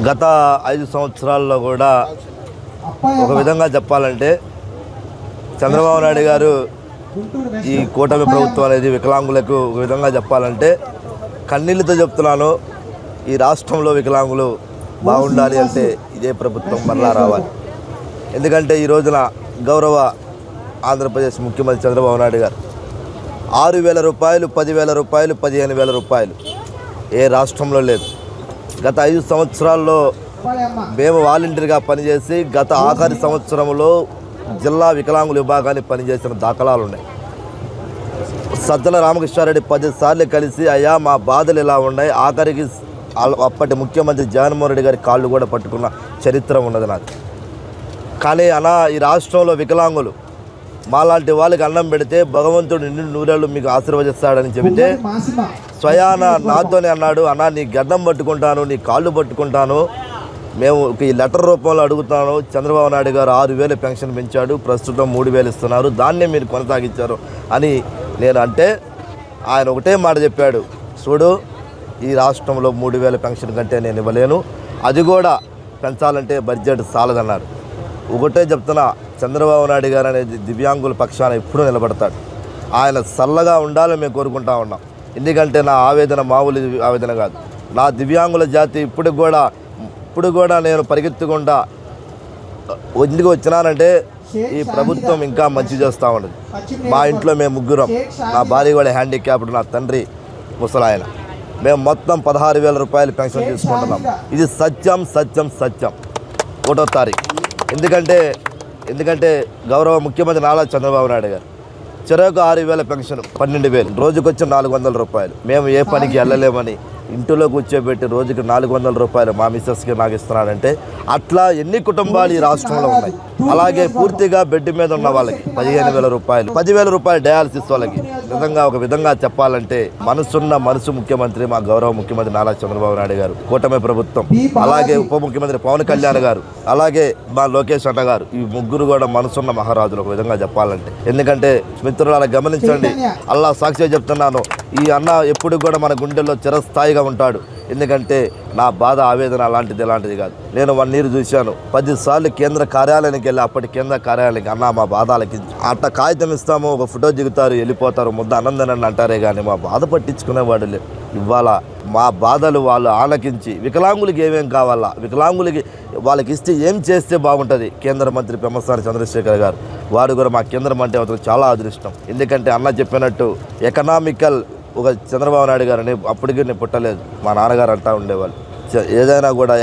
గత 5 సంవత్సరాల్లో కూడా ఒక విధంగా చెప్పాలంటే చంద్రబాబు నాయుడు గారు ఈ కూటమి ప్రభుత్వం అనేది వికలాంగులకు ఒక విధంగా చెప్పాలంటే కన్నీళ్ళతో చెప్తున్నాను, ఈ రాష్ట్రంలో వికలాంగులు బాగుండాలి అంటే ఇదే ప్రభుత్వం మరలా రావాలి. ఎందుకంటే ఈ రోజున గౌరవ ఆంధ్రప్రదేశ్ ముఖ్యమంత్రి చంద్రబాబు నాయుడు గారు 6,000 రూపాయలు, 10,000 రూపాయలు, 15,000 రూపాయలు ఏ రాష్ట్రంలో లేదు. గత 5 సంవత్సరాల్లో మేము వాలంటీర్గా పనిచేసి గత ఆఖరి సంవత్సరంలో జిల్లా వికలాంగుల విభాగాన్ని పనిచేసిన దాఖలాలు ఉన్నాయి. సజ్జల రామకృష్ణారెడ్డి 10 సార్లు కలిసి అయ్యా మా బాధలు ఇలా ఉన్నాయి, ఆఖరికి అప్పటి ముఖ్యమంత్రి జగన్మోహన్ రెడ్డి గారి కాళ్ళు కూడా పట్టుకున్న చరిత్ర ఉన్నది నాకు. కానీ అలా ఈ రాష్ట్రంలో వికలాంగులు మాలాంటి వాళ్ళకి అన్నం పెడితే భగవంతుడు నిన్ను నూరేళ్ళు మీకు ఆశీర్వదిస్తాడని చెబితే స్వయాన నాతోనే అన్నాడు, అన్నా నీ గడ్డం పట్టుకుంటాను, నీ కాళ్ళు పట్టుకుంటాను, మేము ఈ లెటర్ రూపంలో అడుగుతాను. చంద్రబాబు నాయుడు గారు 6,000 పెన్షన్ పెంచాడు, ప్రస్తుతం 3,000 ఇస్తున్నారు, దాన్నే మీరు కొనసాగించారు అని నేను అంటే ఆయన ఒకటే మాట చెప్పాడు, చూడు ఈ రాష్ట్రంలో 3,000 పెన్షన్ కంటే నేను ఇవ్వలేను, అది కూడా పెంచాలంటే బడ్జెట్ చాలదన్నారు. ఒకటే చెప్తున్నా, చంద్రబాబు నాయుడు గారు అనేది దివ్యాంగుల పక్షాన ఎప్పుడూ నిలబడతాడు. ఆయన చల్లగా ఉండాలని మేము కోరుకుంటా ఉన్నాం. ఎందుకంటే నా ఆవేదన మామూలు ఆవేదన కాదు. నా దివ్యాంగుల జాతి ఇప్పుడు కూడా నేను పరిగెత్తకుండా ఎందుకు వచ్చినానంటే ఈ ప్రభుత్వం ఇంకా మంచి చేస్తూ ఉండదు. మా ఇంట్లో మేము ముగ్గురం, నా భార్య కూడా హ్యాండిక్యాప్డ్, నా తండ్రి ముసలాయన, మేము మొత్తం 16,000 రూపాయలు పెన్షన్ తీసుకుంటున్నాం. ఇది సత్యం సత్యం సత్యం 1వ తారీఖు. ఎందుకంటే గౌరవ ముఖ్యమంత్రి నారా చంద్రబాబు నాయుడు గారు చెరకు 6,000 పెన్షన్, 12,000, రోజుకొచ్చి 400 రూపాయలు. మేము ఏ పనికి వెళ్ళలేమని ఇంటిలో కూర్చోబెట్టి రోజుకి 400 రూపాయలు మా మిస్సెస్కి నాకు ఇస్తున్నాడంటే అట్లా ఎన్ని కుటుంబాలు ఈ రాష్ట్రంలో ఉన్నాయి. అలాగే పూర్తిగా బెడ్ మీద ఉన్న వాళ్ళకి 15,000 రూపాయలు, 10,000 రూపాయలు డయాలసిస్ వాళ్ళకి. నిజంగా ఒక విధంగా చెప్పాలంటే మనసు ముఖ్యమంత్రి మా గౌరవ ముఖ్యమంత్రి నారా చంద్రబాబు నాయుడు గారు, కూటమి ప్రభుత్వం, అలాగే ఉప ముఖ్యమంత్రి పవన్ కళ్యాణ్ గారు, అలాగే మా లోకేష్ అన్న గారు, ఈ ముగ్గురు కూడా మనసున్న మహారాజులు ఒక విధంగా చెప్పాలంటే. ఎందుకంటే మిత్రులు గమనించండి, అల్లా సాక్షిగా చెప్తున్నాను, ఈ అన్న ఎప్పుడు కూడా మన గుండెల్లో చిరస్థాయిగా ఉంటాడు. ఎందుకంటే నా బాధ ఆవేదన అలాంటిది కాదు. నేను 1 ఇయర్ చూశాను, 10 సార్లు కేంద్ర కార్యాలయానికి వెళ్ళి అప్పటి కేంద్ర కార్యాలయానికి అన్న మా బాధ ఆలకించి అట్లా కాగితం ఇస్తాము, ఒక ఫోటో దిగుతారు, వెళ్ళిపోతారు, ముద్ద ఆనందనని అంటారే కానీ మా బాధ పట్టించుకునేవాడు లేదు. ఇవాళ మా బాధలు వాళ్ళు ఆలకించి వికలాంగులకి ఏమేం కావాలా, వికలాంగులకి వాళ్ళకి ఇస్తే ఏం చేస్తే బాగుంటుంది. కేంద్ర మంత్రి పెమ్మసాని చంద్రశేఖర్ గారు వాడు కూడా మా కేంద్రం అంటే అతను చాలా అదృష్టం. ఎందుకంటే అన్న చెప్పినట్టు ఎకనామికల్ ఒక చంద్రబాబు నాయుడు గారు అప్పటికీ నేను పుట్టలేదు, మా నాన్నగారు అంటూ ఉండేవాళ్ళు, ఏదైనా కూడా